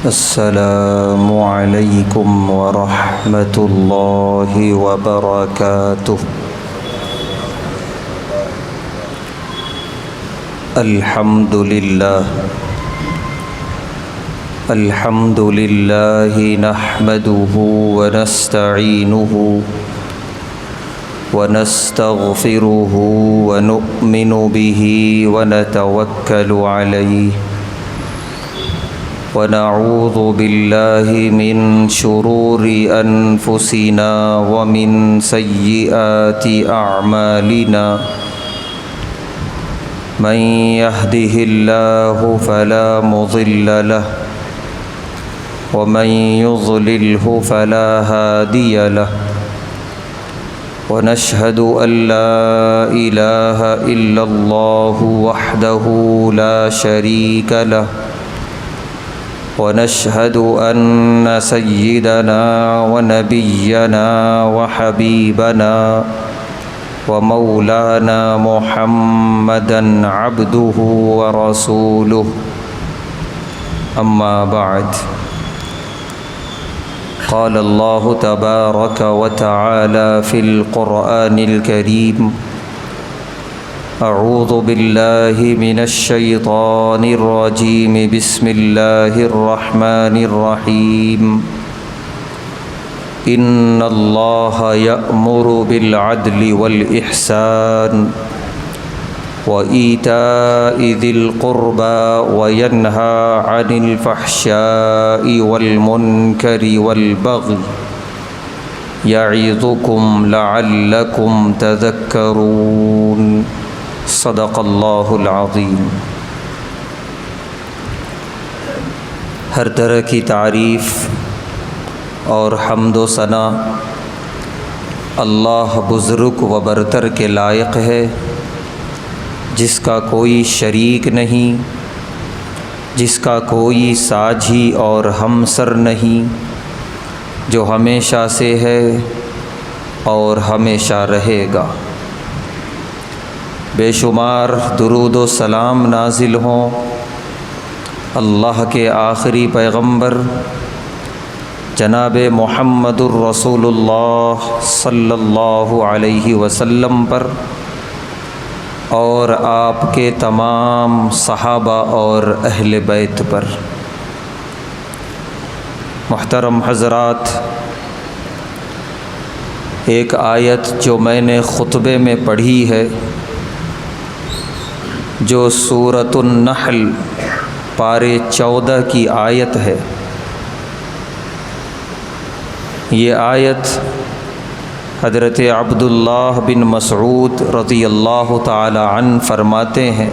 السلام علیکم ورحمۃ اللہ وبرکاتہ۔ الحمد للہ نحمدہ ونستعینہ ونستغفرہ ونؤمن بہ ونتوکل علیہ ونعوذ باللہ من شرور انفسنا ومن سیئات اعمالنا من يهده الله فلا مضل له ومن يضلله فلا هادي له ونشهد أن لا إله إلا الله وحده لا شريك له ونشهد أن سيدنا ونبينا وحبيبنا ومولانا محمدا عبده ورسوله أما بعد قال الله تبارك وتعالى في القرآن الكريم أعوذ بالله من الشيطان الرجيم بسم الله الرحمن الرحيم إن الله يأمر بالعدل والإحسان وإيتاء ذي القربى وينهى عن الفحشاء والمنكر والبغي يعظكم لعلكم تذكرون صدق اللہ العظیم۔ ہر طرح کی تعریف اور حمد و ثنا اللہ بزرگ و برتر کے لائق ہے، جس کا کوئی شریک نہیں، جس کا کوئی ساجھی اور ہمسر نہیں، جو ہمیشہ سے ہے اور ہمیشہ رہے گا۔ بے شمار درود و سلام نازل ہوں اللہ کے آخری پیغمبر جناب محمد الرسول اللہ صلی اللہ علیہ وسلم پر اور آپ کے تمام صحابہ اور اہل بیت پر۔ محترم حضرات، ایک آیت جو میں نے خطبے میں پڑھی ہے، جو سورۃ النحل پارے 14 کی آیت ہے، یہ آیت حضرت عبداللہ بن مسعود رضی اللہ تعالی عنہ فرماتے ہیں،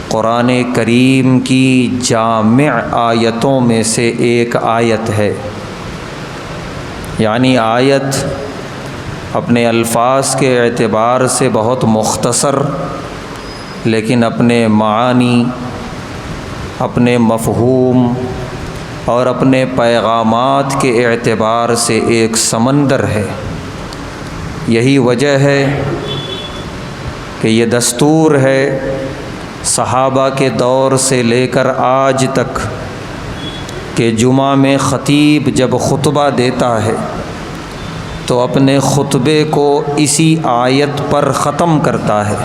قرآن کریم کی جامع آیتوں میں سے ایک آیت ہے۔ یعنی آیت اپنے الفاظ کے اعتبار سے بہت مختصر، لیکن اپنے معانی، اپنے مفہوم اور اپنے پیغامات کے اعتبار سے ایک سمندر ہے۔ یہی وجہ ہے کہ یہ دستور ہے صحابہ کے دور سے لے کر آج تک کہ جمعہ میں خطیب جب خطبہ دیتا ہے تو اپنے خطبے کو اسی آیت پر ختم کرتا ہے،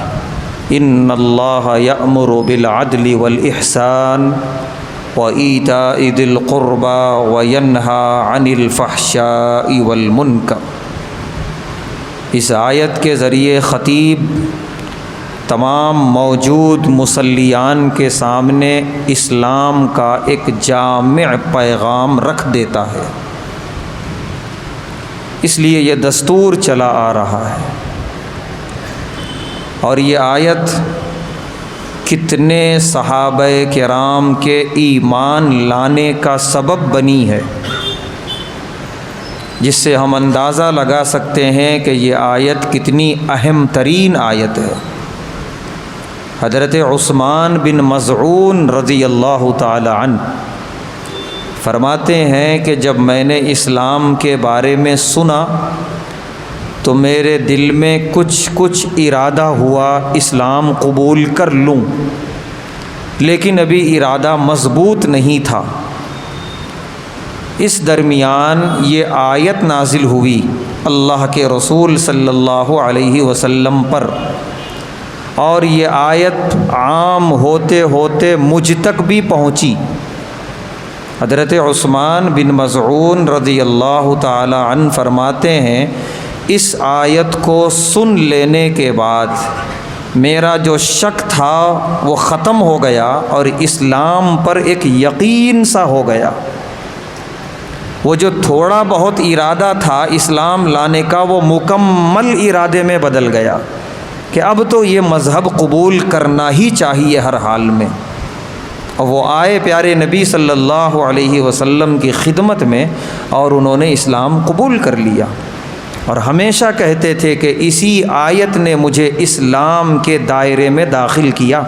ان اللہ یأمر بالعدل والإحسان وإیتاء ذی القربى وینہی عن الفحشاء والمنکر۔ اس آیت کے ذریعے خطیب تمام موجود مصلیان کے سامنے اسلام کا ایک جامع پیغام رکھ دیتا ہے، اس لیے یہ دستور چلا آ رہا ہے۔ اور یہ آیت کتنے صحابہ کرام کے ایمان لانے کا سبب بنی ہے، جس سے ہم اندازہ لگا سکتے ہیں کہ یہ آیت کتنی اہم ترین آیت ہے۔ حضرت عثمان بن مظعون رضی اللہ تعالی عنہ فرماتے ہیں کہ جب میں نے اسلام کے بارے میں سنا تو میرے دل میں کچھ ارادہ ہوا اسلام قبول کر لوں، لیکن ابھی ارادہ مضبوط نہیں تھا۔ اس درمیان یہ آیت نازل ہوئی اللہ کے رسول صلی اللہ علیہ وسلم پر، اور یہ آیت عام ہوتے ہوتے مجھ تک بھی پہنچی۔ حضرت عثمان بن مظعون رضی اللہ تعالی عنہ فرماتے ہیں، اس آیت کو سن لینے کے بعد میرا جو شک تھا وہ ختم ہو گیا اور اسلام پر ایک یقین سا ہو گیا۔ وہ جو تھوڑا بہت ارادہ تھا اسلام لانے کا وہ مکمل ارادے میں بدل گیا کہ اب تو یہ مذہب قبول کرنا ہی چاہیے ہر حال میں۔ اور وہ آئے پیارے نبی صلی اللہ علیہ وسلم کی خدمت میں اور انہوں نے اسلام قبول کر لیا، اور ہمیشہ کہتے تھے کہ اسی آیت نے مجھے اسلام کے دائرے میں داخل کیا۔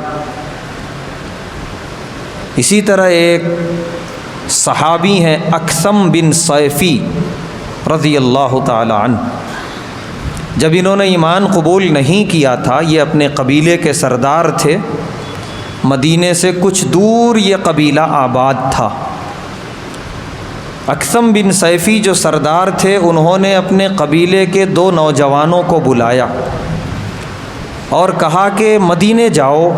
اسی طرح ایک صحابی ہیں اکثم بن صیفی رضی اللہ تعالی عنہ، جب انہوں نے ایمان قبول نہیں کیا تھا، یہ اپنے قبیلے کے سردار تھے، مدینے سے کچھ دور یہ قبیلہ آباد تھا۔ اکثم بن صیفی جو سردار تھے انہوں نے اپنے قبیلے کے 2 نوجوانوں کو بلایا اور کہا کہ مدینے جاؤ،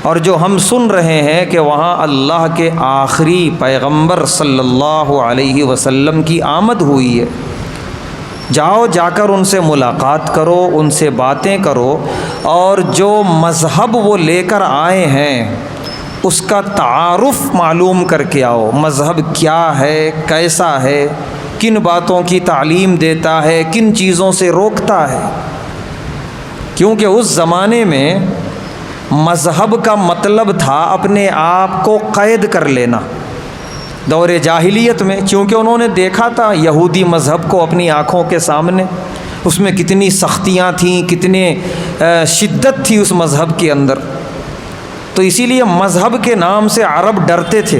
اور جو ہم سن رہے ہیں کہ وہاں اللہ کے آخری پیغمبر صلی اللہ علیہ وسلم کی آمد ہوئی ہے، جاؤ جا کر ان سے ملاقات کرو، ان سے باتیں کرو، اور جو مذہب وہ لے کر آئے ہیں اس کا تعارف معلوم کر کے آؤ۔ مذہب کیا ہے، کیسا ہے، کن باتوں کی تعلیم دیتا ہے، کن چیزوں سے روکتا ہے، کیونکہ اس زمانے میں مذہب کا مطلب تھا اپنے آپ کو قید کر لینا۔ دور جاہلیت میں چونکہ انہوں نے دیکھا تھا یہودی مذہب کو اپنی آنکھوں کے سامنے، اس میں کتنی سختیاں تھیں، کتنے شدت تھی اس مذہب کے اندر، تو اسی لیے مذہب کے نام سے عرب ڈرتے تھے،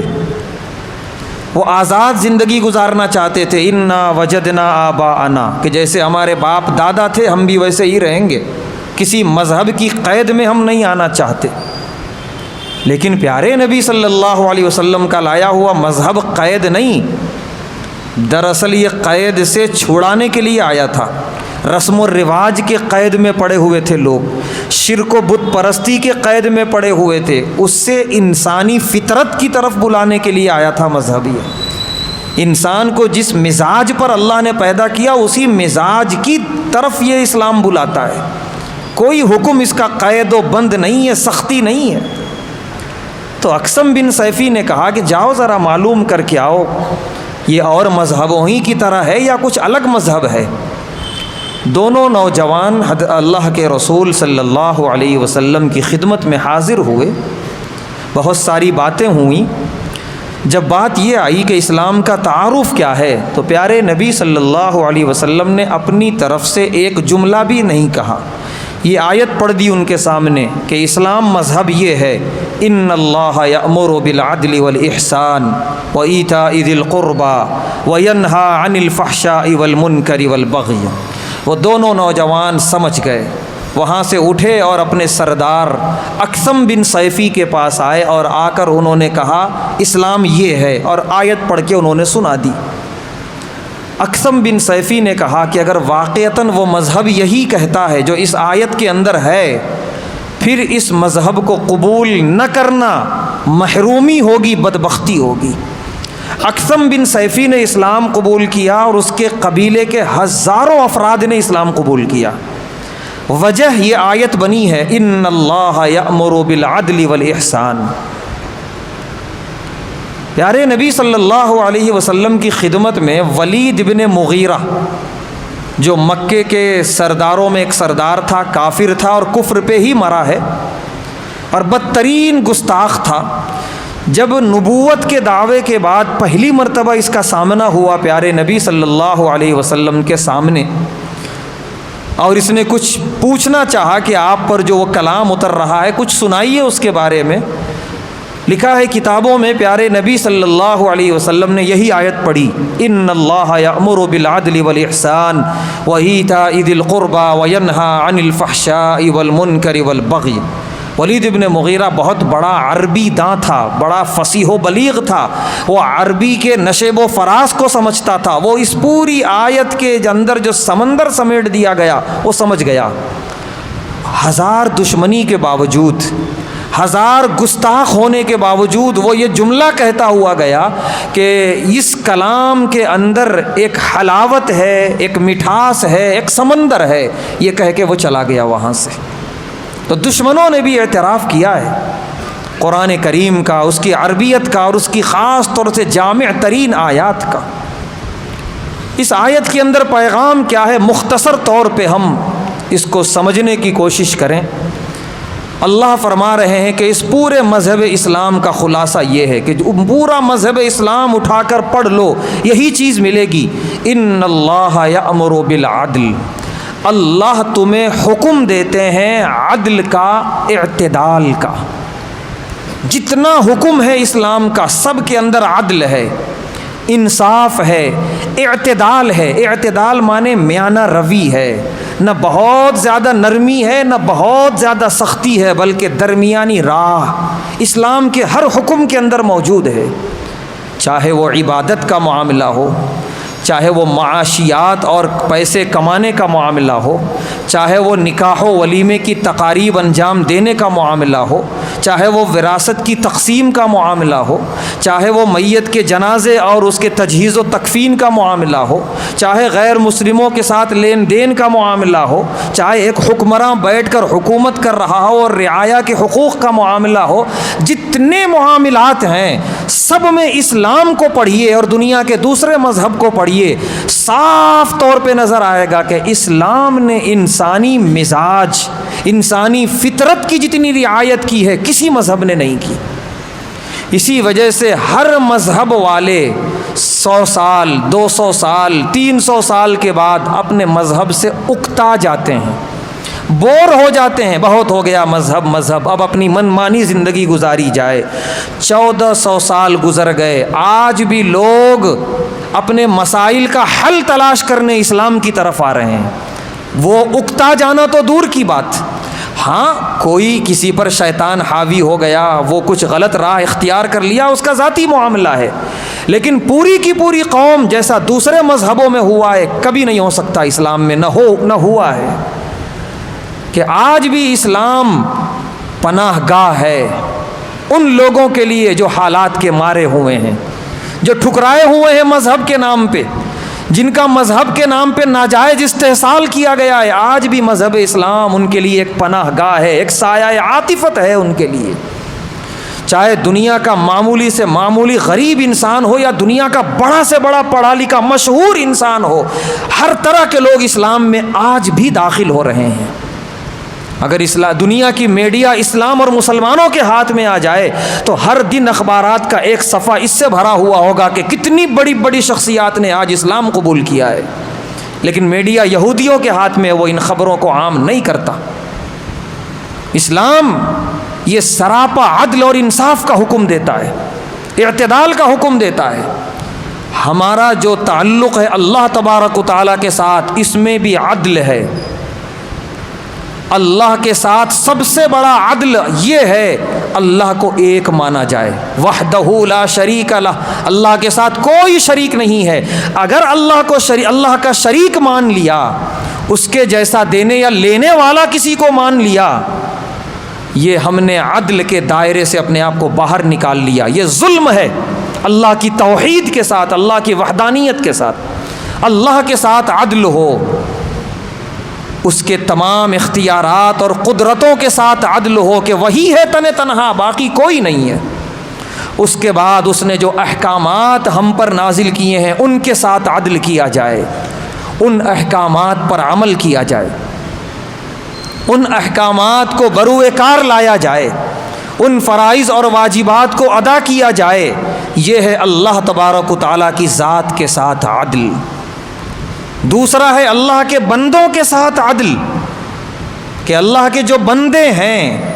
وہ آزاد زندگی گزارنا چاہتے تھے۔ انا وجدنا آباءنا، کہ جیسے ہمارے باپ دادا تھے ہم بھی ویسے ہی رہیں گے، کسی مذہب کی قید میں ہم نہیں آنا چاہتے۔ لیکن پیارے نبی صلی اللہ علیہ وسلم کا لایا ہوا مذہب قید نہیں، دراصل یہ قید سے چھڑانے کے لیے آیا تھا۔ رسم و رواج کے قید میں پڑے ہوئے تھے لوگ، شرک و بت پرستی کے قید میں پڑے ہوئے تھے، اس سے انسانی فطرت کی طرف بلانے کے لیے آیا تھا مذہب۔ یہ انسان کو جس مزاج پر اللہ نے پیدا کیا اسی مزاج کی طرف یہ اسلام بلاتا ہے، کوئی حکم اس کا قید و بند نہیں ہے، سختی نہیں ہے۔ تو اکثم بن صیفی نے کہا کہ جاؤ ذرا معلوم کر کے آؤ، یہ اور مذہبوں ہی کی طرح ہے یا کچھ الگ مذہب ہے۔ دونوں نوجوان اللہ کے رسول صلی اللہ علیہ وسلم کی خدمت میں حاضر ہوئے، بہت ساری باتیں ہوئیں۔ جب بات یہ آئی کہ اسلام کا تعارف کیا ہے تو پیارے نبی صلی اللہ علیہ وسلم نے اپنی طرف سے ایک جملہ بھی نہیں کہا، یہ آیت پڑھ دی ان کے سامنے کہ اسلام مذہب یہ ہے، ان اللہ یأمر بالعدل والاحسان وایتاء ذی القربى وینہی عن الفحشاء والمنکر والبغی۔ وہ دونوں نوجوان سمجھ گئے، وہاں سے اٹھے اور اپنے سردار اکثم بن صیفی کے پاس آئے اور آ کر انہوں نے کہا اسلام یہ ہے، اور آیت پڑھ کے انہوں نے سنا دی۔ اکثم بن صیفی نے کہا کہ اگر واقعتاً وہ مذہب یہی کہتا ہے جو اس آیت کے اندر ہے، پھر اس مذہب کو قبول نہ کرنا محرومی ہوگی، بدبختی ہوگی۔ اکثم بن صیفی نے اسلام قبول کیا اور اس کے قبیلے کے ہزاروں افراد نے اسلام قبول کیا۔ وجہ یہ آیت بنی ہے ان اللہ یأمر بالعدل والاحسان۔ پیارے نبی صلی اللہ علیہ وسلم کی خدمت میں ولید بن مغیرہ جو مکے کے سرداروں میں ایک سردار تھا، کافر تھا اور کفر پہ ہی مرا ہے اور بدترین گستاخ تھا، جب نبوت کے دعوے کے بعد پہلی مرتبہ اس کا سامنا ہوا پیارے نبی صلی اللہ علیہ وسلم کے سامنے، اور اس نے کچھ پوچھنا چاہا کہ آپ پر جو وہ کلام اتر رہا ہے کچھ سنائیے اس کے بارے میں۔ لکھا ہے کتابوں میں پیارے نبی صلی اللہ علیہ وسلم نے یہی آیت پڑھی، ان اللہ یأمر بالعدل والاحسان وایتاء ذی القربى وینہی عن الفحشاء والمنکر والبغی۔ ولید ابن مغیرہ بہت بڑا عربی داں تھا، بڑا فصیح و بلیغ تھا، وہ عربی کے نشیب و فراز کو سمجھتا تھا، وہ اس پوری آیت کے اندر جو سمندر سمیٹ دیا گیا وہ سمجھ گیا۔ ہزار دشمنی کے باوجود، ہزار گستاخ ہونے کے باوجود وہ یہ جملہ کہتا ہوا گیا کہ اس کلام کے اندر ایک حلاوت ہے، ایک مٹھاس ہے، ایک سمندر ہے، یہ کہہ کے وہ چلا گیا وہاں سے۔ تو دشمنوں نے بھی اعتراف کیا ہے قرآن کریم کا، اس کی عربیت کا، اور اس کی خاص طور سے جامع ترین آیات کا۔ اس آیت کے اندر پیغام کیا ہے، مختصر طور پہ ہم اس کو سمجھنے کی کوشش کریں۔ اللہ فرما رہے ہیں کہ اس پورے مذہب اسلام کا خلاصہ یہ ہے کہ پورا مذہب اسلام اٹھا کر پڑھ لو، یہی چیز ملے گی۔ ان اللہ یأمر بالعدل، اللہ تمہیں حکم دیتے ہیں عدل کا، اعتدال کا۔ جتنا حکم ہے اسلام کا سب کے اندر عدل ہے، انصاف ہے، اعتدال ہے۔ اعتدال مانے میانہ روی ہے، نہ بہت زیادہ نرمی ہے نہ بہت زیادہ سختی ہے، بلکہ درمیانی راہ اسلام کے ہر حکم کے اندر موجود ہے۔ چاہے وہ عبادت کا معاملہ ہو، چاہے وہ معاشیات اور پیسے کمانے کا معاملہ ہو، چاہے وہ نکاح و ولیمے کی تقاریب انجام دینے کا معاملہ ہو، چاہے وہ وراثت کی تقسیم کا معاملہ ہو، چاہے وہ میت کے جنازے اور اس کے تجہیز و تکفین کا معاملہ ہو، چاہے غیر مسلموں کے ساتھ لین دین کا معاملہ ہو، چاہے ایک حکمراں بیٹھ کر حکومت کر رہا ہو اور رعایا کے حقوق کا معاملہ ہو، جتنے معاملات ہیں سب میں اسلام کو پڑھیے اور دنیا کے دوسرے مذہب کو پڑھیے، صاف طور پہ نظر آئے گا کہ اسلام نے انسانی مزاج، انسانی فطرت کی جتنی رعایت کی ہے کسی مذہب نے نہیں کی۔ اسی وجہ سے ہر مذہب والے 100 سال 200 سال 300 سال کے بعد اپنے مذہب سے اکتا جاتے ہیں، بور ہو جاتے ہیں، بہت ہو گیا مذہب، اب اپنی من مانی زندگی گزاری جائے۔ 1400 سال گزر گئے، آج بھی لوگ اپنے مسائل کا حل تلاش کرنے اسلام کی طرف آ رہے ہیں۔ وہ اکتا جانا تو دور کی بات، ہاں کوئی کسی پر شیطان حاوی ہو گیا، وہ کچھ غلط راہ اختیار کر لیا، اس کا ذاتی معاملہ ہے، لیکن پوری کی پوری قوم جیسا دوسرے مذہبوں میں ہوا ہے کبھی نہیں ہو سکتا، اسلام میں نہ ہوا ہے۔ کہ آج بھی اسلام پناہ گاہ ہے ان لوگوں کے لیے جو حالات کے مارے ہوئے ہیں، جو ٹھکرائے ہوئے ہیں مذہب کے نام پہ، جن کا مذہب کے نام پہ ناجائز استحصال کیا گیا ہے، آج بھی مذہب اسلام ان کے لیے ایک پناہ گاہ ہے، ایک سایہ عاطفت ہے ان کے لیے۔ چاہے دنیا کا معمولی سے معمولی غریب انسان ہو یا دنیا کا بڑا سے بڑا پڑھا لکھا مشہور انسان ہو، ہر طرح کے لوگ اسلام میں آج بھی داخل ہو رہے ہیں۔ اگر دنیا کی میڈیا اسلام اور مسلمانوں کے ہاتھ میں آ جائے تو ہر دن اخبارات کا ایک صفحہ اس سے بھرا ہوا ہوگا کہ کتنی بڑی بڑی شخصیات نے آج اسلام قبول کیا ہے، لیکن میڈیا یہودیوں کے ہاتھ میں، وہ ان خبروں کو عام نہیں کرتا۔ اسلام یہ سراپا عدل اور انصاف کا حکم دیتا ہے، اعتدال کا حکم دیتا ہے۔ ہمارا جو تعلق ہے اللہ تبارک و تعالیٰ کے ساتھ، اس میں بھی عدل ہے۔ اللہ کے ساتھ سب سے بڑا عدل یہ ہے اللہ کو ایک مانا جائے، وحدہ لا شریک لہ، اللہ کے ساتھ کوئی شریک نہیں ہے۔ اگر اللہ کا شریک مان لیا، اس کے جیسا دینے یا لینے والا کسی کو مان لیا، یہ ہم نے عدل کے دائرے سے اپنے آپ کو باہر نکال لیا، یہ ظلم ہے۔ اللہ کی توحید کے ساتھ، اللہ کی وحدانیت کے ساتھ، اللہ کے ساتھ عدل ہو، اس کے تمام اختیارات اور قدرتوں کے ساتھ عدل ہو کہ وہی ہے تنہا، باقی کوئی نہیں ہے۔ اس کے بعد اس نے جو احکامات ہم پر نازل کیے ہیں ان کے ساتھ عدل کیا جائے، ان احکامات پر عمل کیا جائے، ان احکامات کو بروئے کار لایا جائے، ان فرائض اور واجبات کو ادا کیا جائے۔ یہ ہے اللہ تبارک و تعالیٰ کی ذات کے ساتھ عدل۔ دوسرا ہے اللہ کے بندوں کے ساتھ عدل، کہ اللہ کے جو بندے ہیں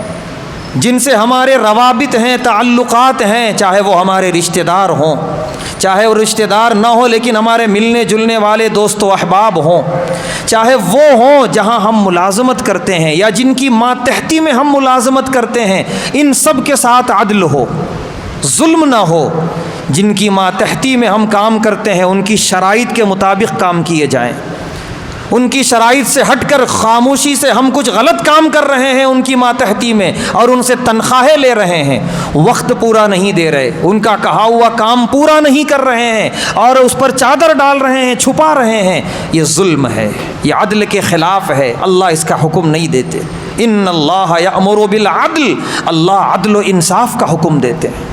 جن سے ہمارے روابط ہیں، تعلقات ہیں، چاہے وہ ہمارے رشتہ دار ہوں، چاہے وہ رشتہ دار نہ ہو لیکن ہمارے ملنے جلنے والے دوست و احباب ہوں، چاہے وہ ہوں جہاں ہم ملازمت کرتے ہیں یا جن کی ماتحتی میں ہم ملازمت کرتے ہیں، ان سب کے ساتھ عدل ہو، ظلم نہ ہو۔ جن کی ماتحتی میں ہم کام کرتے ہیں ان کی شرائط کے مطابق کام کیے جائیں، ان کی شرائط سے ہٹ کر خاموشی سے ہم کچھ غلط کام کر رہے ہیں ان کی ماتحتی میں اور ان سے تنخواہیں لے رہے ہیں، وقت پورا نہیں دے رہے، ان کا کہا ہوا کام پورا نہیں کر رہے ہیں اور اس پر چادر ڈال رہے ہیں، چھپا رہے ہیں، یہ ظلم ہے، یہ عدل کے خلاف ہے۔ اللہ اس کا حکم نہیں دیتے۔ ان اللہ یأمر بالعدل، اللہ عدل و انصاف کا حکم دیتے ہیں۔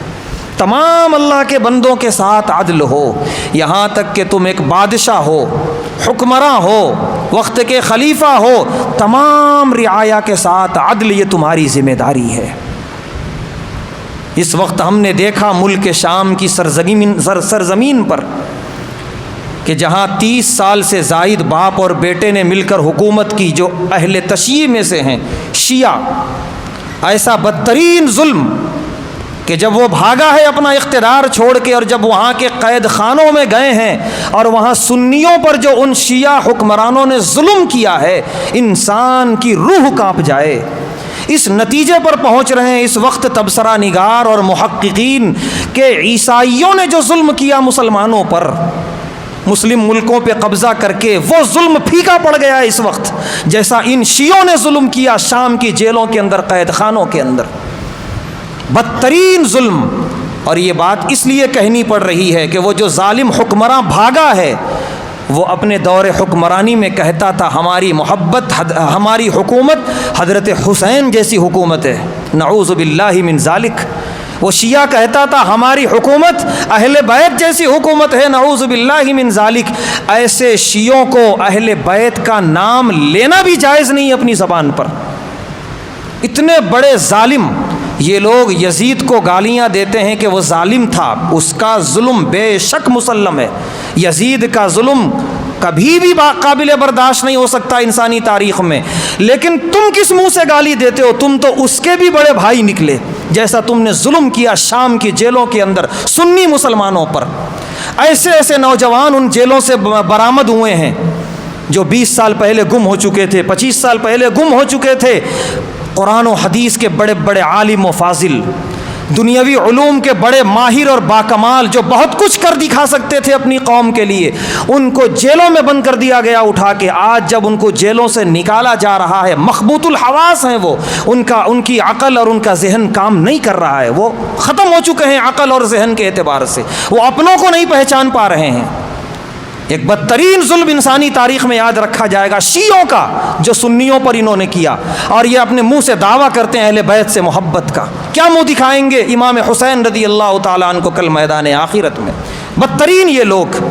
تمام اللہ کے بندوں کے ساتھ عدل ہو، یہاں تک کہ تم ایک بادشاہ ہو، حکمراں ہو، وقت کے خلیفہ ہو، تمام رعایا کے ساتھ عدل، یہ تمہاری ذمہ داری ہے۔ اس وقت ہم نے دیکھا ملک شام کی سرزمین پر کہ جہاں 30 سال سے زائد باپ اور بیٹے نے مل کر حکومت کی، جو اہل تشیع میں سے ہیں شیعہ، ایسا بدترین ظلم کہ جب وہ بھاگا ہے اپنا اقتدار چھوڑ کے اور جب وہاں کے قید خانوں میں گئے ہیں اور وہاں سنیوں پر جو ان شیعہ حکمرانوں نے ظلم کیا ہے، انسان کی روح کانپ جائے۔ اس نتیجے پر پہنچ رہے ہیں اس وقت تبصرہ نگار اور محققین کہ عیسائیوں نے جو ظلم کیا مسلمانوں پر، مسلم ملکوں پہ قبضہ کر کے، وہ ظلم پھیکا پڑ گیا ہے اس وقت، جیسا ان شیعوں نے ظلم کیا شام کی جیلوں کے اندر، قید خانوں کے اندر، بدترین ظلم۔ اور یہ بات اس لیے کہنی پڑ رہی ہے کہ وہ جو ظالم حکمراں بھاگا ہے، وہ اپنے دور حکمرانی میں کہتا تھا ہماری محبت، ہماری حکومت حضرت حسین جیسی حکومت ہے، نعوذ باللہ من ذالک۔ وہ شیعہ کہتا تھا ہماری حکومت اہل بیت جیسی حکومت ہے، نعوذ باللہ من ذالک۔ ایسے شیعوں کو اہل بیت کا نام لینا بھی جائز نہیں اپنی زبان پر۔ اتنے بڑے ظالم یہ لوگ یزید کو گالیاں دیتے ہیں کہ وہ ظالم تھا، اس کا ظلم بے شک مسلم ہے، یزید کا ظلم کبھی بھی قابل برداشت نہیں ہو سکتا انسانی تاریخ میں، لیکن تم کس منہ سے گالی دیتے ہو؟ تم تو اس کے بھی بڑے بھائی نکلے، جیسا تم نے ظلم کیا شام کی جیلوں کے اندر سنی مسلمانوں پر۔ ایسے ایسے نوجوان ان جیلوں سے برآمد ہوئے ہیں جو 20 سال پہلے گم ہو چکے تھے، 25 سال پہلے گم ہو چکے تھے، قرآن و حدیث کے بڑے بڑے عالم و فاضل، دنیاوی علوم کے بڑے ماہر اور باکمال، جو بہت کچھ کر دکھا سکتے تھے اپنی قوم کے لیے، ان کو جیلوں میں بند کر دیا گیا اٹھا کے۔ آج جب ان کو جیلوں سے نکالا جا رہا ہے، مخبوط الحواس ہیں وہ، ان کی عقل اور ان کا ذہن کام نہیں کر رہا ہے، وہ ختم ہو چکے ہیں عقل اور ذہن کے اعتبار سے، وہ اپنوں کو نہیں پہچان پا رہے ہیں۔ ایک بدترین ظلم انسانی تاریخ میں یاد رکھا جائے گا شیعوں کا، جو سنیوں پر انہوں نے کیا، اور یہ اپنے منہ سے دعویٰ کرتے ہیں اہل بیت سے محبت کا۔ کیا منہ دکھائیں گے امام حسین رضی اللہ تعالیٰ عنہ کو کل میدان آخرت میں؟ بدترین یہ لوگ۔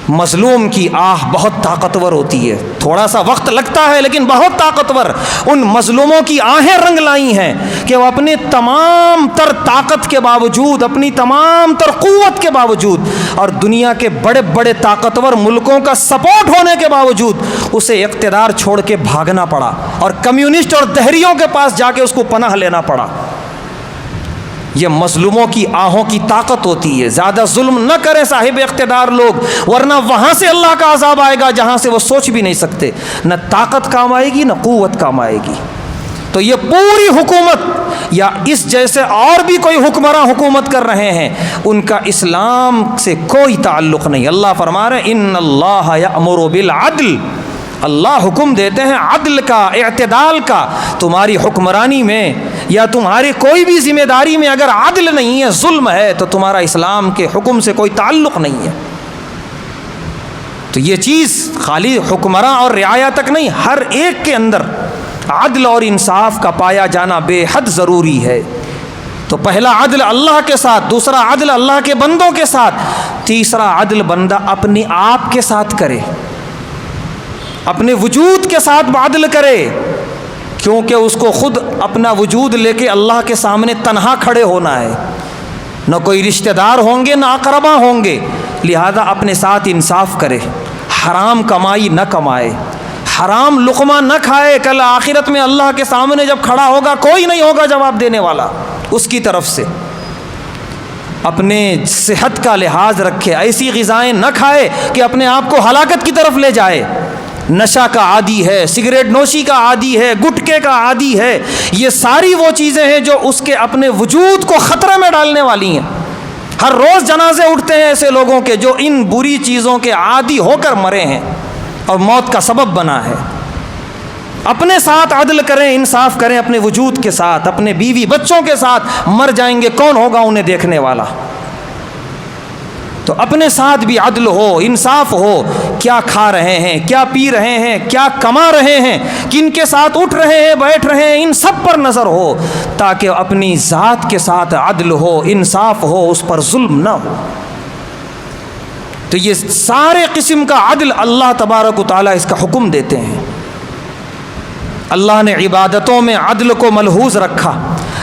مظلوم کی آہ بہت طاقتور ہوتی ہے، تھوڑا سا وقت لگتا ہے لیکن بہت طاقتور۔ ان مظلوموں کی آہیں رنگ لائی ہیں کہ وہ اپنے تمام تر طاقت کے باوجود، اپنی تمام تر قوت کے باوجود اور دنیا کے بڑے بڑے طاقتور ملکوں کا سپورٹ ہونے کے باوجود اسے اقتدار چھوڑ کے بھاگنا پڑا اور کمیونسٹ اور دہریوں کے پاس جا کے اس کو پناہ لینا پڑا۔ یہ مظلوموں کی آہوں کی طاقت ہوتی ہے۔ زیادہ ظلم نہ کریں صاحب اقتدار لوگ، ورنہ وہاں سے اللہ کا عذاب آئے گا جہاں سے وہ سوچ بھی نہیں سکتے، نہ طاقت کام آئے گی نہ قوت کام آئے گی۔ تو یہ پوری حکومت یا اس جیسے اور بھی کوئی حکمراں حکومت کر رہے ہیں، ان کا اسلام سے کوئی تعلق نہیں۔ اللہ فرما رہے ہیں ان اللہ یأمر بالعدل، اللہ حکم دیتے ہیں عدل کا، اعتدال کا۔ تمہاری حکمرانی میں یا تمہاری کوئی بھی ذمہ داری میں اگر عدل نہیں ہے، ظلم ہے، تو تمہارا اسلام کے حکم سے کوئی تعلق نہیں ہے۔ تو یہ چیز خالی حکمراں اور رعایا تک نہیں، ہر ایک کے اندر عدل اور انصاف کا پایا جانا بے حد ضروری ہے۔ تو پہلا عدل اللہ کے ساتھ، دوسرا عدل اللہ کے بندوں کے ساتھ، تیسرا عدل بندہ اپنے آپ کے ساتھ کرے، اپنے وجود کے ساتھ عدل کرے، کیونکہ اس کو خود اپنا وجود لے کے اللہ کے سامنے تنہا کھڑے ہونا ہے، نہ کوئی رشتہ دار ہوں گے نہ اقربا ہوں گے، لہذا اپنے ساتھ انصاف کرے، حرام کمائی نہ کمائے، حرام لقمہ نہ کھائے۔ کل آخرت میں اللہ کے سامنے جب کھڑا ہوگا کوئی نہیں ہوگا جواب دینے والا اس کی طرف سے۔ اپنے صحت کا لحاظ رکھے، ایسی غذائیں نہ کھائے کہ اپنے آپ کو ہلاکت کی طرف لے جائے۔ نشہ کا عادی ہے، سگریٹ نوشی کا عادی ہے، گٹکے کا عادی ہے، یہ ساری وہ چیزیں ہیں جو اس کے اپنے وجود کو خطرے میں ڈالنے والی ہیں۔ ہر روز جنازے اٹھتے ہیں ایسے لوگوں کے جو ان بری چیزوں کے عادی ہو کر مرے ہیں اور موت کا سبب بنا ہے۔ اپنے ساتھ عدل کریں، انصاف کریں، اپنے وجود کے ساتھ، اپنے بیوی بچوں کے ساتھ مر جائیں گے، کون ہوگا انہیں دیکھنے والا؟ تو اپنے ساتھ بھی عدل ہو، انصاف ہو، کیا کھا رہے ہیں، کیا پی رہے ہیں، کیا کما رہے ہیں، کن کے ساتھ اٹھ رہے ہیں، بیٹھ رہے ہیں، ان سب پر نظر ہو تاکہ اپنی ذات کے ساتھ عدل ہو، انصاف ہو، اس پر ظلم نہ ہو۔ تو یہ سارے قسم کا عدل اللہ تبارک و تعالیٰ اس کا حکم دیتے ہیں۔ اللہ نے عبادتوں میں عدل کو ملحوظ رکھا۔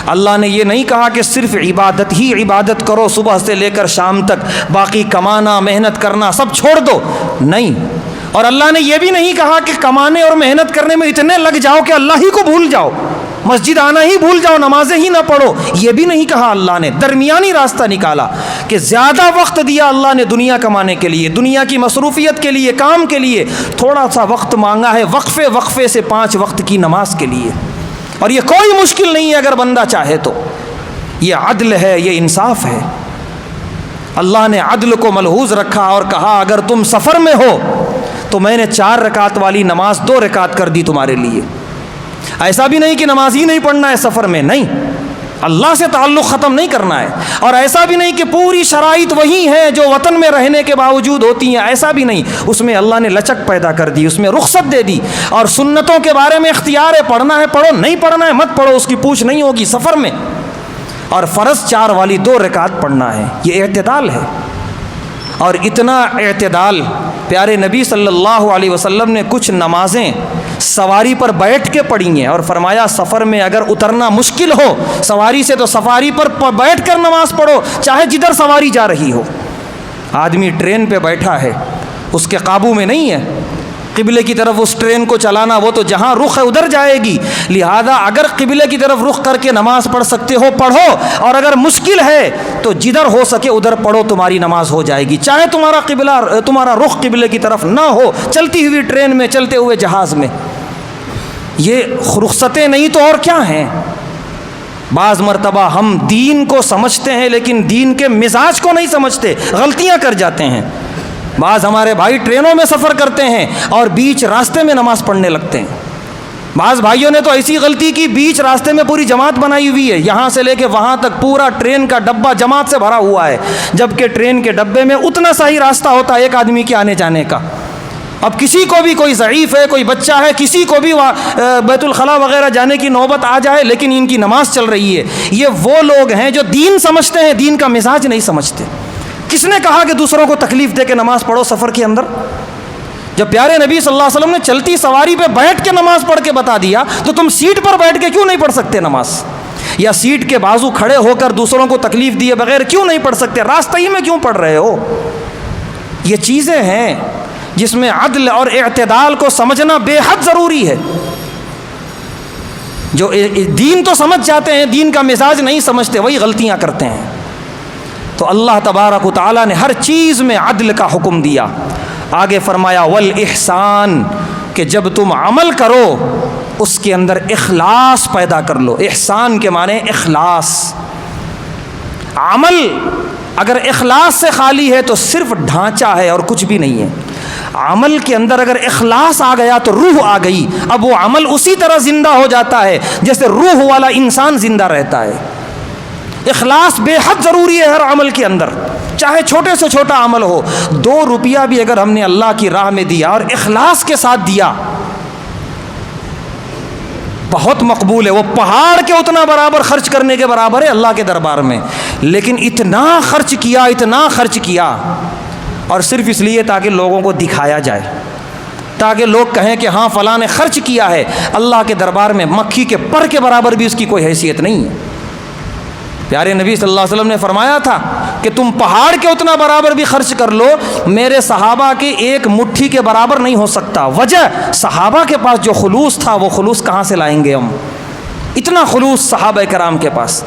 اللہ نے یہ نہیں کہا کہ صرف عبادت ہی عبادت کرو صبح سے لے کر شام تک، باقی کمانا محنت کرنا سب چھوڑ دو، نہیں۔ اور اللہ نے یہ بھی نہیں کہا کہ کمانے اور محنت کرنے میں اتنے لگ جاؤ کہ اللہ ہی کو بھول جاؤ، مسجد آنا ہی بھول جاؤ، نمازیں ہی نہ پڑھو، یہ بھی نہیں کہا اللہ نے۔ درمیانی راستہ نکالا کہ زیادہ وقت دیا اللہ نے دنیا کمانے کے لیے، دنیا کی مصروفیت کے لیے، کام کے لیے، تھوڑا سا وقت مانگا ہے وقفے وقفے سے 5 وقت کی نماز کے لیے، اور یہ کوئی مشکل نہیں ہے اگر بندہ چاہے تو۔ یہ عدل ہے، یہ انصاف ہے۔ اللہ نے عدل کو ملحوظ رکھا اور کہا اگر تم سفر میں ہو تو میں نے 4 رکعت والی نماز 2 رکعت کر دی تمہارے لیے۔ ایسا بھی نہیں کہ نماز ہی نہیں پڑھنا ہے سفر میں، نہیں، اللہ سے تعلق ختم نہیں کرنا ہے۔ اور ایسا بھی نہیں کہ پوری شرائط وہی ہیں جو وطن میں رہنے کے باوجود ہوتی ہیں، ایسا بھی نہیں، اس میں اللہ نے لچک پیدا کر دی، اس میں رخصت دے دی۔ اور سنتوں کے بارے میں اختیار ہے، پڑھنا ہے پڑھو، نہیں پڑھنا ہے مت پڑھو، اس کی پوچھ نہیں ہوگی سفر میں۔ اور فرض 4 والی 2 رکعت پڑھنا ہے، یہ اعتدال ہے۔ اور اتنا اعتدال پیارے نبی صلی اللہ علیہ وسلم نے کچھ نمازیں سواری پر بیٹھ کے پڑھی ہیں، اور فرمایا سفر میں اگر اترنا مشکل ہو سواری سے تو سواری پر بیٹھ کر نماز پڑھو، چاہے جدھر سواری جا رہی ہو۔ آدمی ٹرین پہ بیٹھا ہے، اس کے قابو میں نہیں ہے قبلے کی طرف اس ٹرین کو چلانا، وہ تو جہاں رخ ہے ادھر جائے گی، لہذا اگر قبلے کی طرف رخ کر کے نماز پڑھ سکتے ہو پڑھو، اور اگر مشکل ہے تو جدھر ہو سکے ادھر پڑھو، تمہاری نماز ہو جائے گی، چاہے تمہارا رخ قبلے کی طرف نہ ہو، چلتی ہوئی ٹرین میں، چلتے ہوئے جہاز میں۔ یہ رخصتیں نہیں تو اور کیا ہیں؟ بعض مرتبہ ہم دین کو سمجھتے ہیں لیکن دین کے مزاج کو نہیں سمجھتے، غلطیاں کر جاتے ہیں۔ بعض ہمارے بھائی ٹرینوں میں سفر کرتے ہیں اور بیچ راستے میں نماز پڑھنے لگتے ہیں۔ بعض بھائیوں نے تو ایسی غلطی کی، بیچ راستے میں پوری جماعت بنائی ہوئی ہے، یہاں سے لے کے وہاں تک پورا ٹرین کا ڈبہ جماعت سے بھرا ہوا ہے، جبکہ ٹرین کے ڈبے میں اتنا سا ہی راستہ ہوتا ہے ایک آدمی کے آنے جانے کا۔ اب کسی کو بھی، کوئی ضعیف ہے، کوئی بچہ ہے، کسی کو بھی بیت الخلاء وغیرہ جانے کی نوبت آ جائے لیکن ان کی نماز چل رہی ہے۔ یہ وہ لوگ ہیں جو دین سمجھتے ہیں، دین کا مزاج نہیں سمجھتے۔ کس نے کہا کہ دوسروں کو تکلیف دے کے نماز پڑھو سفر کے اندر؟ جب پیارے نبی صلی اللہ علیہ وسلم نے چلتی سواری پہ بیٹھ کے نماز پڑھ کے بتا دیا تو تم سیٹ پر بیٹھ کے کیوں نہیں پڑھ سکتے نماز؟ یا سیٹ کے بازو کھڑے ہو کر دوسروں کو تکلیف دیے بغیر کیوں نہیں پڑھ سکتے؟ راستہ ہی میں کیوں پڑھ رہے ہو؟ یہ چیزیں ہیں جس میں عدل اور اعتدال کو سمجھنا بے حد ضروری ہے۔ جو دین تو سمجھ جاتے ہیں، دین کا مزاج نہیں سمجھتے، وہی غلطیاں کرتے ہیں۔ تو اللہ تبارک و تعالیٰ نے ہر چیز میں عدل کا حکم دیا۔ آگے فرمایا والاحسان، کہ جب تم عمل کرو اس کے اندر اخلاص پیدا کر لو۔ احسان کے معنی اخلاص۔ عمل اگر اخلاص سے خالی ہے تو صرف ڈھانچہ ہے اور کچھ بھی نہیں ہے۔ عمل کے اندر اگر اخلاص آ گیا تو روح آ گئی، اب وہ عمل اسی طرح زندہ ہو جاتا ہے جیسے روح والا انسان زندہ رہتا ہے۔ اخلاص بے حد ضروری ہے ہر عمل کے اندر، چاہے چھوٹے سے چھوٹا عمل ہو۔ 2 روپیہ بھی اگر ہم نے اللہ کی راہ میں دیا اور اخلاص کے ساتھ دیا، بہت مقبول ہے۔ وہ پہاڑ کے اتنا برابر خرچ کرنے کے برابر ہے اللہ کے دربار میں، لیکن اتنا خرچ کیا اور صرف اس لیے تاکہ لوگوں کو دکھایا جائے، تاکہ لوگ کہیں کہ ہاں فلاں نے خرچ کیا ہے۔ اللہ کے دربار میں مکھی کے پر کے برابر بھی اس کی کوئی حیثیت نہیں ہے۔ پیارے نبی صلی اللہ علیہ وسلم نے فرمایا تھا کہ تم پہاڑ کے اتنا برابر بھی خرچ کر لو، میرے صحابہ کے ایک مٹھی کے برابر نہیں ہو سکتا۔ وجہ صحابہ کے پاس جو خلوص تھا وہ خلوص کہاں سے لائیں گے ہم؟ اتنا خلوص صحابہ کرام کے پاس۔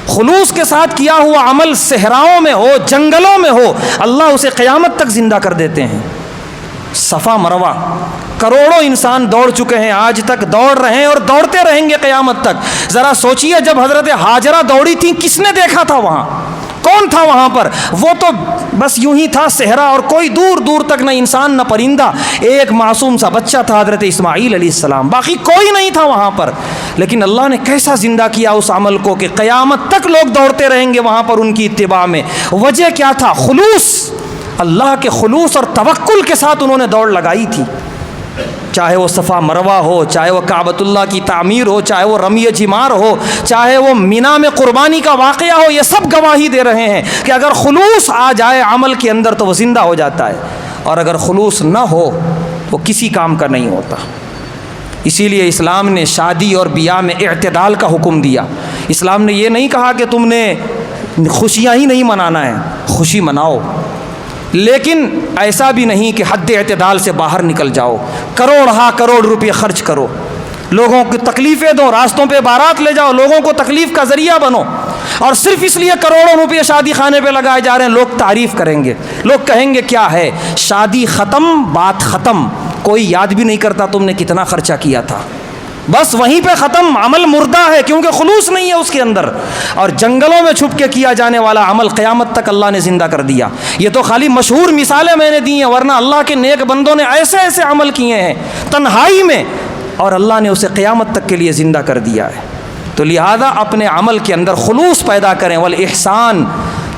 خلوص کے ساتھ کیا ہوا عمل صحراؤں میں ہو، جنگلوں میں ہو، اللہ اسے قیامت تک زندہ کر دیتے ہیں۔ صفا مروہ کروڑوں انسان دوڑ چکے ہیں، آج تک دوڑ رہے ہیں اور دوڑتے رہیں گے قیامت تک۔ ذرا سوچئے جب حضرت ہاجرہ دوڑی تھی کس نے دیکھا تھا وہاں؟ کون تھا وہاں پر؟ وہ تو بس یوں ہی تھا صحرا، اور کوئی دور دور تک نہ انسان نہ پرندہ، ایک معصوم سا بچہ تھا حضرت اسماعیل علیہ السلام، باقی کوئی نہیں تھا وہاں پر۔ لیکن اللہ نے کیسا زندہ کیا اس عمل کو کہ قیامت تک لوگ دوڑتے رہیں گے وہاں پر ان کی اتباع میں۔ وجہ کیا تھا؟ خلوص، اللہ کے خلوص اور توکل کے ساتھ انہوں نے دوڑ لگائی تھی۔ چاہے وہ صفا مروہ ہو، چاہے وہ کعبۃ اللہ کی تعمیر ہو، چاہے وہ رمی جمار ہو، چاہے وہ مینا میں قربانی کا واقعہ ہو، یہ سب گواہی دے رہے ہیں کہ اگر خلوص آ جائے عمل کے اندر تو وہ زندہ ہو جاتا ہے، اور اگر خلوص نہ ہو وہ کسی کام کا نہیں ہوتا۔ اسی لیے اسلام نے شادی اور بیاہ میں اعتدال کا حکم دیا۔ اسلام نے یہ نہیں کہا کہ تم نے خوشیاں ہی نہیں منانا ہے، خوشی مناؤ، لیکن ایسا بھی نہیں کہ حد اعتدال سے باہر نکل جاؤ، کروڑ روپے خرچ کرو، لوگوں کی تکلیفیں دو، راستوں پہ بارات لے جاؤ، لوگوں کو تکلیف کا ذریعہ بنو، اور صرف اس لیے کروڑوں روپے شادی خانے پہ لگائے جا رہے ہیں، لوگ تعریف کریں گے، لوگ کہیں گے کیا ہے، شادی ختم، بات ختم، کوئی یاد بھی نہیں کرتا تم نے کتنا خرچہ کیا تھا، بس وہیں پہ ختم، عمل مردہ ہے کیونکہ خلوص نہیں ہے اس کے اندر۔ اور جنگلوں میں چھپ کے کیا جانے والا عمل قیامت تک اللہ نے زندہ کر دیا۔ یہ تو خالی مشہور مثالیں میں نے دی ہیں، ورنہ اللہ کے نیک بندوں نے ایسے ایسے عمل کیے ہیں تنہائی میں، اور اللہ نے اسے قیامت تک کے لیے زندہ کر دیا ہے۔ تو لہذا اپنے عمل کے اندر خلوص پیدا کریں۔ والاحسان،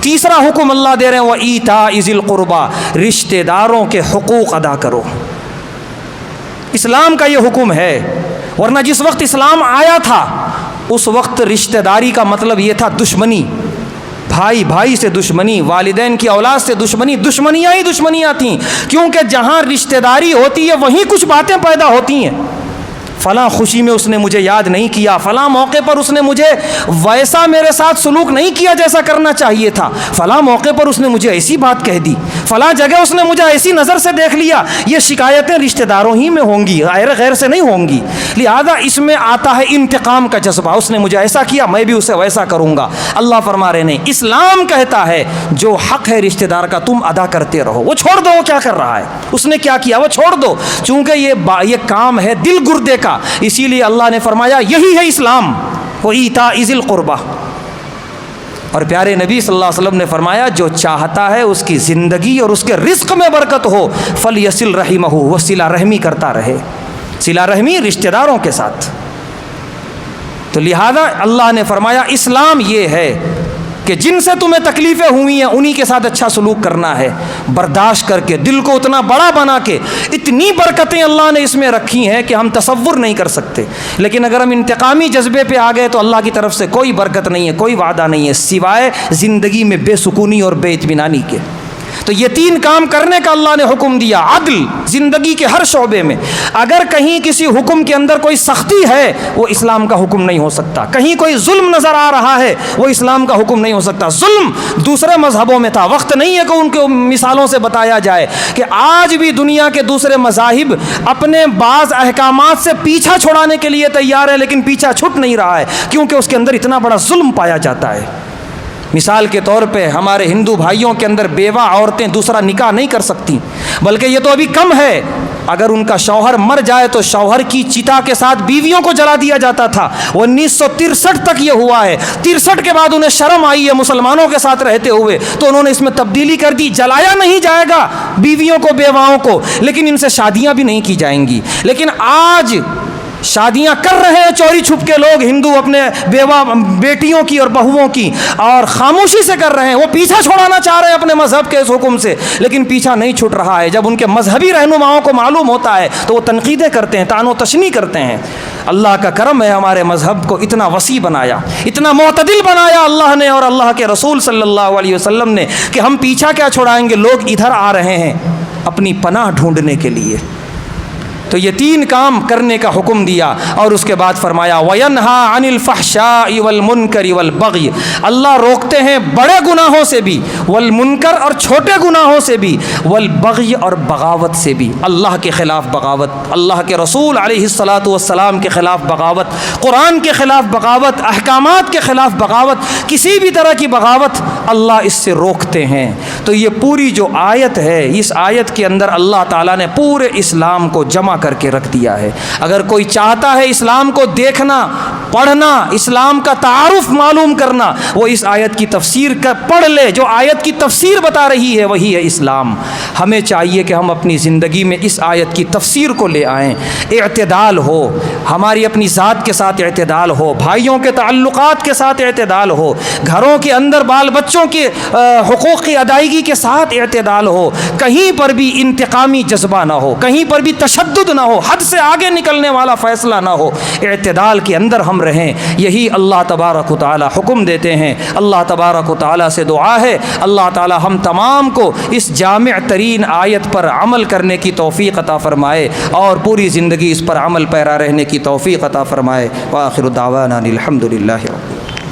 تیسرا حکم اللہ دے رہے ہیں، وَإِيتَاءِ ذِي الْقُرْبَى، رشتہ داروں کے حقوق ادا کرو۔ اسلام کا یہ حکم ہے، ورنہ جس وقت اسلام آیا تھا اس وقت رشتہ داری کا مطلب یہ تھا دشمنی، بھائی بھائی سے دشمنی، والدین کی اولاد سے دشمنی، دشمنیاں ہی دشمنیاں تھیں، کیونکہ جہاں رشتہ داری ہوتی ہے وہیں کچھ باتیں پیدا ہوتی ہیں۔ فلاں خوشی میں اس نے مجھے یاد نہیں کیا، فلاں موقع پر اس نے مجھے ویسا میرے ساتھ سلوک نہیں کیا جیسا کرنا چاہیے تھا، فلاں موقع پر اس نے مجھے ایسی بات کہہ دی، فلاں جگہ اس نے مجھے ایسی نظر سے دیکھ لیا۔ یہ شکایتیں رشتہ داروں ہی میں ہوں گی، غیر سے نہیں ہوں گی۔ لہذا اس میں آتا ہے انتقام کا جذبہ، اس نے مجھے ایسا کیا میں بھی اسے ویسا کروں گا۔ اللہ فرما رہے نہیں، اسلام کہتا ہے جو حق ہے رشتہ دار کا تم ادا کرتے رہو، وہ چھوڑ دو وہ کیا کر رہا ہے، اس نے کیا کیا وہ چھوڑ دو، چونکہ یہ کام ہے دل گردے کا۔ اسی لیے اللہ نے فرمایا یہی ہے اسلام، وَإِيتَاءِ ذِي الْقُرْبَى۔ اور پیارے نبی صلی اللہ علیہ وسلم نے فرمایا جو چاہتا ہے اس کی زندگی اور اس کے رزق میں برکت ہو، فَلْيَصِلْ رَحِمَهُ، وہ صلہ رحمی کرتا رہے، صلہ رحمی رشتہ داروں کے ساتھ۔ تو لہذا اللہ نے فرمایا اسلام یہ ہے کہ جن سے تمہیں تکلیفیں ہوئی ہیں انہی کے ساتھ اچھا سلوک کرنا ہے، برداشت کر کے، دل کو اتنا بڑا بنا کے۔ اتنی برکتیں اللہ نے اس میں رکھی ہیں کہ ہم تصور نہیں کر سکتے، لیکن اگر ہم انتقامی جذبے پہ آ گئے تو اللہ کی طرف سے کوئی برکت نہیں ہے، کوئی وعدہ نہیں ہے سوائے زندگی میں بے سکونی اور بے اطمینانی کے۔ تو یہ تین کام کرنے کا اللہ نے حکم دیا، عدل زندگی کے ہر شعبے میں۔ اگر کہیں کسی حکم کے اندر کوئی سختی ہے وہ اسلام کا حکم نہیں ہو سکتا، کہیں کوئی ظلم نظر آ رہا ہے وہ اسلام کا حکم نہیں ہو سکتا۔ ظلم دوسرے مذہبوں میں تھا، وقت نہیں ہے کہ ان کے مثالوں سے بتایا جائے کہ آج بھی دنیا کے دوسرے مذاہب اپنے بعض احکامات سے پیچھا چھڑانے کے لیے تیار ہے، لیکن پیچھا چھٹ نہیں رہا ہے کیونکہ اس کے اندر اتنا بڑا ظلم پایا جاتا ہے۔ مثال کے طور پہ ہمارے ہندو بھائیوں کے اندر بیوہ عورتیں دوسرا نکاح نہیں کر سکتی، بلکہ یہ تو ابھی کم ہے، اگر ان کا شوہر مر جائے تو شوہر کی چتا کے ساتھ بیویوں کو جلا دیا جاتا تھا۔ 1963 تک یہ ہوا ہے، 63 کے بعد انہیں شرم آئی ہے مسلمانوں کے ساتھ رہتے ہوئے، تو انہوں نے اس میں تبدیلی کر دی، جلایا نہیں جائے گا بیویوں کو، بیواؤں کو، لیکن ان سے شادیاں بھی نہیں کی جائیں گی۔ لیکن آج شادیاں کر رہے ہیں چوری چھپ کے لوگ ہندو اپنے بیوہ بیٹیوں کی اور بہوؤں کی، اور خاموشی سے کر رہے ہیں، وہ پیچھا چھوڑانا چاہ رہے ہیں اپنے مذہب کے اس حکم سے، لیکن پیچھا نہیں چھوٹ رہا ہے۔ جب ان کے مذہبی رہنماؤں کو معلوم ہوتا ہے تو وہ تنقیدیں کرتے ہیں، طعن و تشنیع کرتے ہیں۔ اللہ کا کرم ہے ہمارے مذہب کو اتنا وسیع بنایا، اتنا معتدل بنایا اللہ نے اور اللہ کے رسول صلی اللہ علیہ وسلم نے کہ ہم پیچھا کیا چھوڑائیں گے، لوگ ادھر آ رہے ہیں اپنی پناہ ڈھونڈنے کے لیے۔ تو یہ 3 کام کرنے کا حکم دیا، اور اس کے بعد فرمایا وَيَنْهَا عَنِ الْفَحْشَاءِ وَالْمُنْكَرِ وَالْبَغْيِ، اللہ روکتے ہیں بڑے گناہوں سے بھی، والمنکر اور چھوٹے گناہوں سے بھی، والبغی اور بغاوت سے بھی، اللہ کے خلاف بغاوت، اللہ کے رسول علیہ الصلاۃ والسلام کے خلاف بغاوت، قرآن کے خلاف بغاوت، احکامات کے خلاف بغاوت، کسی بھی طرح کی بغاوت اللہ اس سے روکتے ہیں۔ تو یہ پوری جو آیت ہے، اس آیت کے اندر اللہ تعالیٰ نے پورے اسلام کو جمع کر کے رکھ دیا ہے۔ اگر کوئی چاہتا ہے اسلام کو دیکھنا، پڑھنا، اسلام کا تعارف معلوم کرنا، وہ اس آیت کی تفسیر کا پڑھ لے۔ جو آیت کی تفسیر بتا رہی ہے وہی ہے اسلام۔ ہمیں چاہیے کہ ہم اپنی زندگی میں اس آیت کی تفسیر کو لے آئیں، اعتدال ہو، ہماری اپنی ذات کے ساتھ اعتدال ہو، بھائیوں کے تعلقات کے ساتھ اعتدال ہو، گھروں کے اندر بال بچوں کے حقوق کی ادائیگی کے ساتھ اعتدال ہو، کہیں پر بھی انتقامی جذبہ نہ ہو، کہیں پر بھی تشدد نہ ہو، حد سے آگے نکلنے والا فیصلہ نہ ہو، اعتدال کے اندر ہم رہیں۔ یہی اللہ تبارک و تعالی حکم دیتے ہیں۔ اللہ تبارک و تعالی سے دعا ہے اللہ تعالی ہم تمام کو اس جامع ترین آیت پر عمل کرنے کی توفیق عطا فرمائے اور پوری زندگی اس پر عمل پیرا رہنے کی توفیق عطا فرمائے۔ وآخر دعوانا الحمد للہ۔